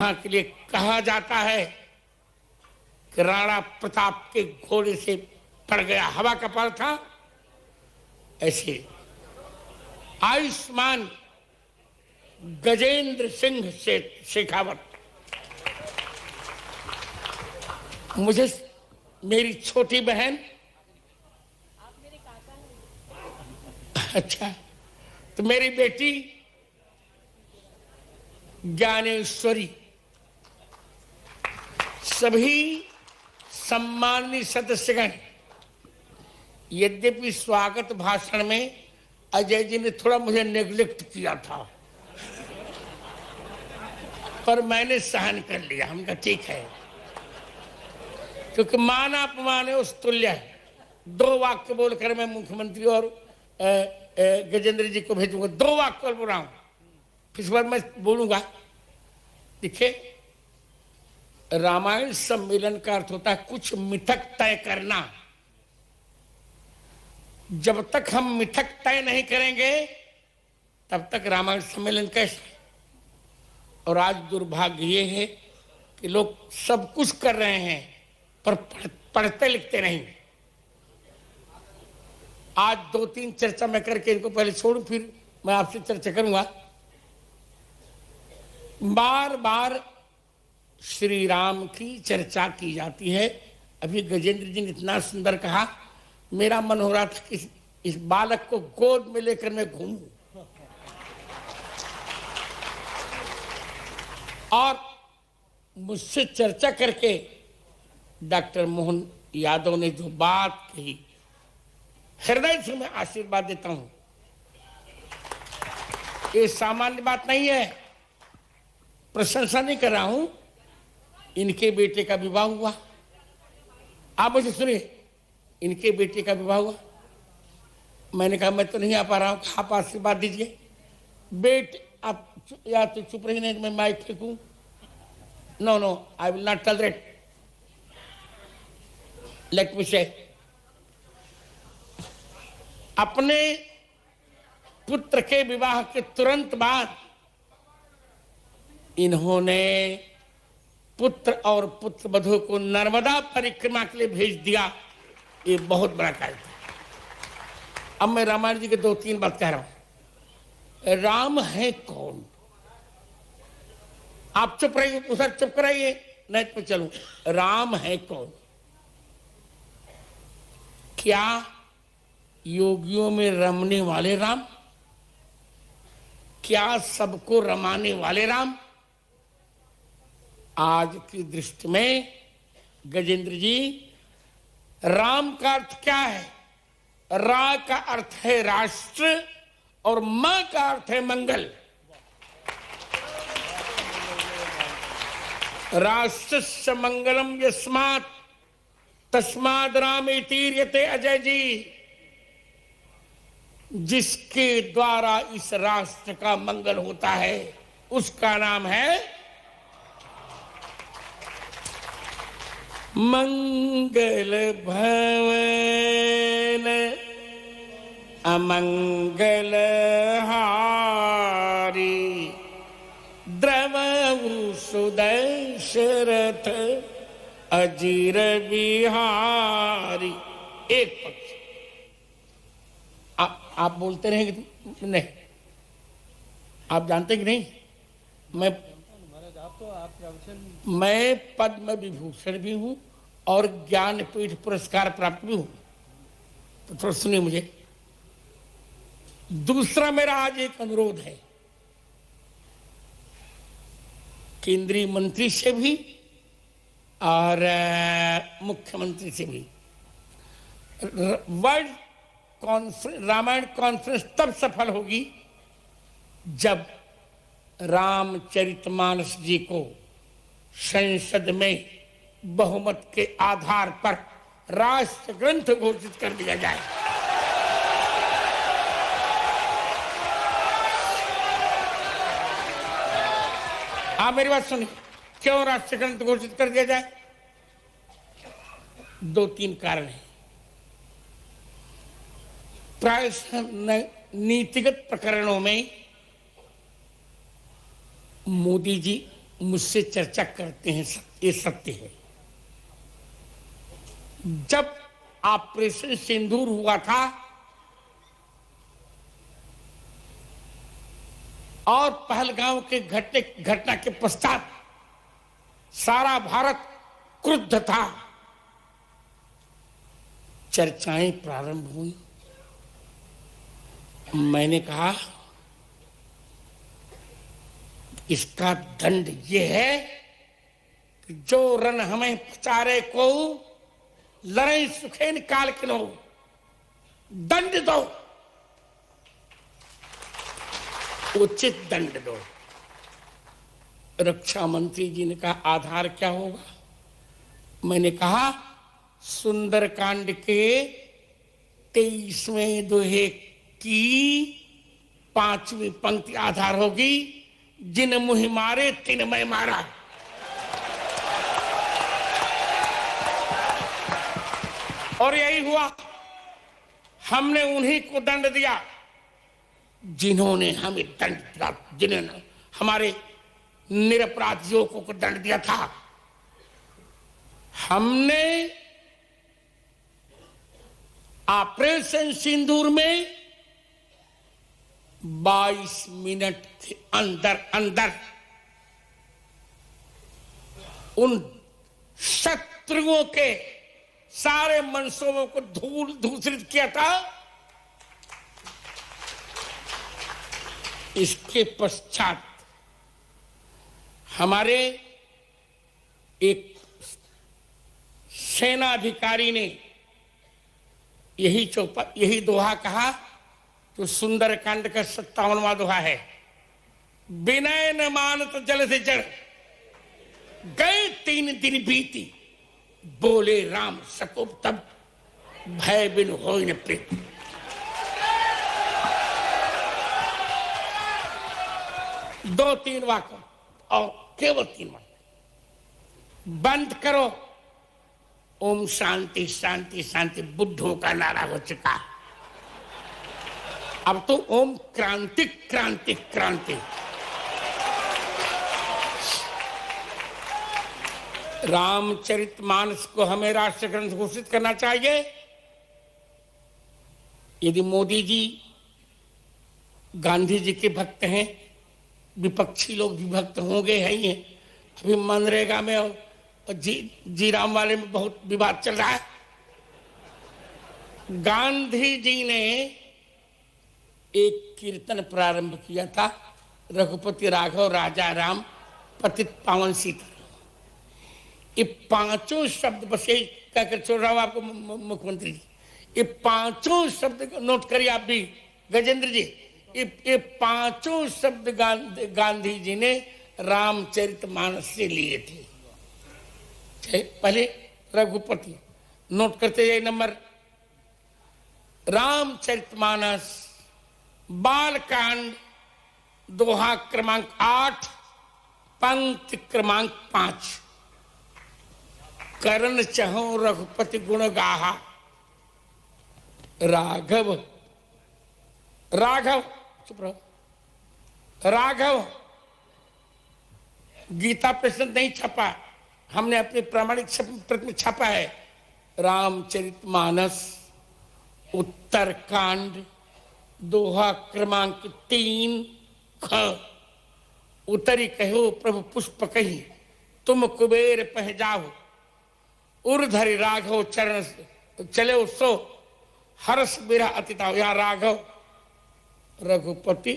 के लिए कहा जाता है कि राणा प्रताप के घोड़े से पड़ गया, हवा का पार था। ऐसे आयुष्मान गजेंद्र सिंह शेखावत मुझे मेरी छोटी बहन, अच्छा, तो मेरी बेटी ज्ञानेश्वरी, सभी सम्मानित सदस्यगण, यद्यपि स्वागत भाषण में अजय जी ने थोड़ा मुझे नेग्लेक्ट किया था, पर मैंने सहन कर लिया। हम कहा ठीक है, क्योंकि मान अपमान उस तुल्य है। 2 वाक्य बोलकर मैं मुख्यमंत्री और गजेंद्र जी को भेजूंगा। 2 वाक्य बोल रहा हूं, इस बार मैं बोलूंगा। देखिए, रामायण सम्मेलन का अर्थ होता है कुछ मिथक तय करना। जब तक हम मिथक तय नहीं करेंगे तब तक रामायण सम्मेलन कैसे। और आज दुर्भाग्य ये है कि लोग सब कुछ कर रहे हैं पर पढ़ते लिखते नहीं। आज 2-3 चर्चा मैं करके इनको पहले छोड़ूं, फिर मैं आपसे चर्चा करूंगा। बार बार श्री राम की चर्चा की जाती है। अभी गजेंद्र जी ने इतना सुंदर कहा, मेरा मन हो रहा था कि इस बालक को गोद में लेकर मैं घूमूं। और मुझसे चर्चा करके डॉक्टर मोहन यादव ने जो बात कही, हृदय से मैं आशीर्वाद देता हूं। ये सामान्य बात नहीं है, प्रशंसा नहीं कर रहा हूं। इनके बेटे का विवाह हुआ, आप मुझे सुनिए, इनके बेटे का विवाह हुआ। मैंने कहा मैं तो नहीं आ पा रहा हूं, आप आशीर्वाद दीजिए। बेटे आप या तो चुप रही, नहीं मैं माइक फेंकूं। No no, I will not tolerate. Let me say, अपने पुत्र के विवाह के तुरंत बाद इन्होंने पुत्र और पुत्र वधू को नर्मदा परिक्रमा के लिए भेज दिया। ये बहुत बड़ा कार्य था। अब मैं रामायण जी के 2-3 बात कह रहा हूं। राम है कौन? आप चुप रहिए, उधर चुप कराइए, नहीं तो चलूं। राम है कौन? क्या योगियों में रमने वाले राम? क्या सबको रमाने वाले राम? आज की दृष्टि में गजेंद्र जी, राम का अर्थ क्या है? रा का अर्थ है राष्ट्र और मां का अर्थ है मंगल। राष्ट्रस्य मंगलम यस्मात् तस्माद् राम इतीर्यते। अजय जी, जिसके द्वारा इस राष्ट्र का मंगल होता है उसका नाम है मंगल भवन अमंगल हारी, द्रवहु सुदशरथ अजीर बिहारी। एक पक्ष आप बोलते रहेंगे नहीं, आप जानते कि नहीं, मैं पद्म विभूषण भी हूं और ज्ञानपीठ पुरस्कार प्राप्त भी हूं। तो थोड़ा सुनिए मुझे। दूसरा मेरा आज एक अनुरोध है, केंद्रीय मंत्री से भी और मुख्यमंत्री से भी। वर्ल्ड कॉन्फ्रेंस, रामायण कॉन्फ्रेंस तब सफल होगी जब रामचरितमानस जी को संसद में बहुमत के आधार पर राष्ट्र ग्रंथ घोषित कर दिया जाए। आप मेरी बात सुनिए, क्यों राष्ट्र ग्रंथ घोषित कर दिया जाए? 2-3 कारण है। प्राय नीतिगत प्रकरणों में मोदी जी मुझसे चर्चा करते हैं, ये सत्य है। जब ऑपरेशन सिंदूर हुआ था और पहलगांव के घटना के पश्चात सारा भारत क्रुद्ध था, चर्चाएं प्रारंभ हुई। मैंने कहा इसका दंड यह है कि जो रन हमें पचारे को लड़ाई सुखे निकाल के लो, दंड दो, उचित दंड दो। रक्षा मंत्री जी ने कहा आधार क्या होगा? मैंने कहा सुंदरकांड के 23वें दोहे की 5वीं पंक्ति आधार होगी, जिन मुहि मारे तिन मैं मारा। और यही हुआ, हमने उन्हीं को दंड दिया जिन्होंने हमें दंड दिया, जिन्होंने हमारे निरपराध युवकों को दंड दिया था। हमने ऑपरेशन सिंदूर में 22 मिनट के अंदर अंदर उन शत्रुओं के सारे मनसूबों को धूसरित किया था। इसके पश्चात हमारे एक सेनाधिकारी ने यही दोहा कहा, तो सुंदरकांड का 57वां दोहा है, विनय न मानत जल से जड़, गए 3 दिन बीती, बोले राम सकुब तब, भय बिन होय न प्रीति। दो 3 वाक्य और केवल 3 वाक्य। बंद करो, ओम शांति शांति शांति बुद्धों का नारा हो चुका। अब तो ओम क्रांति क्रांति क्रांति। रामचरितमानस को हमें राष्ट्र ग्रंथ घोषित करना चाहिए। यदि मोदी जी गांधी जी के भक्त हैं, विपक्षी लोग भी भक्त होंगे है ही हैं। अभी मनरेगा में और जी राम वाले में बहुत विवाद चल रहा है। गांधी जी ने एक कीर्तन प्रारंभ किया था, रघुपति राघव राजा राम पतित पावन सीता। ये 5 शब्द बस यही कहकर छोड़ रहा हूं आपको मुख्यमंत्री जी। ये 5 शब्द नोट करिए आप भी गजेंद्र जी। ये 5 शब्द गांधी जी ने रामचरितमानस से लिए थे। पहले रघुपति नोट करते जाइए नंबर, रामचरितमानस बालकांड दोहा क्रमांक 8 पंक्ति क्रमांक 5। करण चहो रघुपति गुण गाहा, राघव राघव चुप रहो, राघव गीता प्रश्न नहीं छपा, हमने अपने प्रामाणिक प्रति में छापा है। रामचरितमानस उत्तरकांड दोहा क्रमांक 3 ख। उतरी कहो प्रभु पुष्प कही, तुम कुबेर पह जाओ, उर्धरि राघव चरण चले सो, हर्ष बिरह अतिताओ। या राघव रघुपति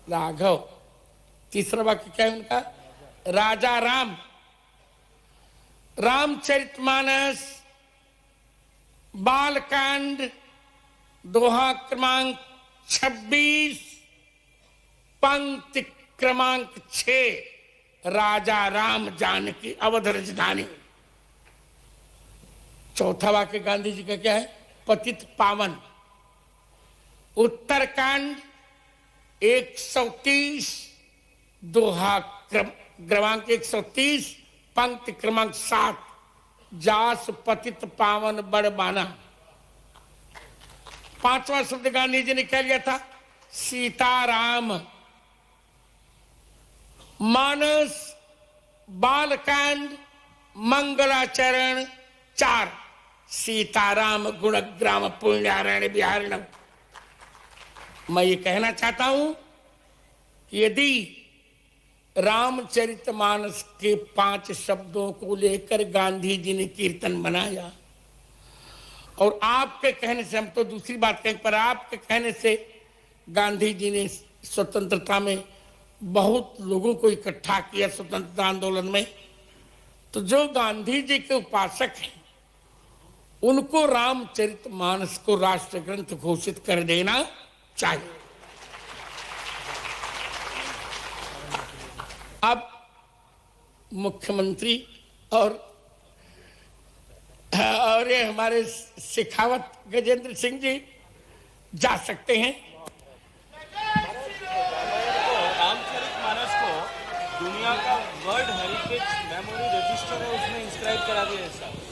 राघव। तीसरा वाक्य क्या है उनका? राजा राम। रामचरितमानस बालकांड दोहा क्रमांक 26 पंक्ति क्रमांक 6। राजा राम जानकी अवध राजधानी। चौथा वाक्य गांधी जी का क्या है? पतित पावन। उत्तरकांड 130 दोहा क्रमांक 130 पंक्ति क्रमांक 7। जास पतित पावन बड़ बाना। 5वां शब्द गांधी जी ने क्या लिया था? सीताराम। मानस बालकांड मंगलाचरण 4 सीताराम गुणग्राम पुण्यारण बिहारणम। मैं ये कहना चाहता हूं कि यदि रामचरितमानस के 5 शब्दों को लेकर गांधी जी ने कीर्तन बनाया और आपके कहने से, हम तो दूसरी बात कहें, पर आपके कहने से गांधी जी ने स्वतंत्रता में बहुत लोगों को इकट्ठा किया स्वतंत्रता आंदोलन में, तो जो गांधी जी के उपासक हैं उनको रामचरितमानस को राष्ट्र ग्रंथ घोषित कर देना चाहिए। अब मुख्यमंत्री और ये हमारे शेखावत गजेंद्र सिंह जी जा सकते हैं। रामचरितमानस को दुनिया का वर्ल्ड हेरिटेज मेमोरी रजिस्टर है, उसमें इंस्क्राइब करा दिया है।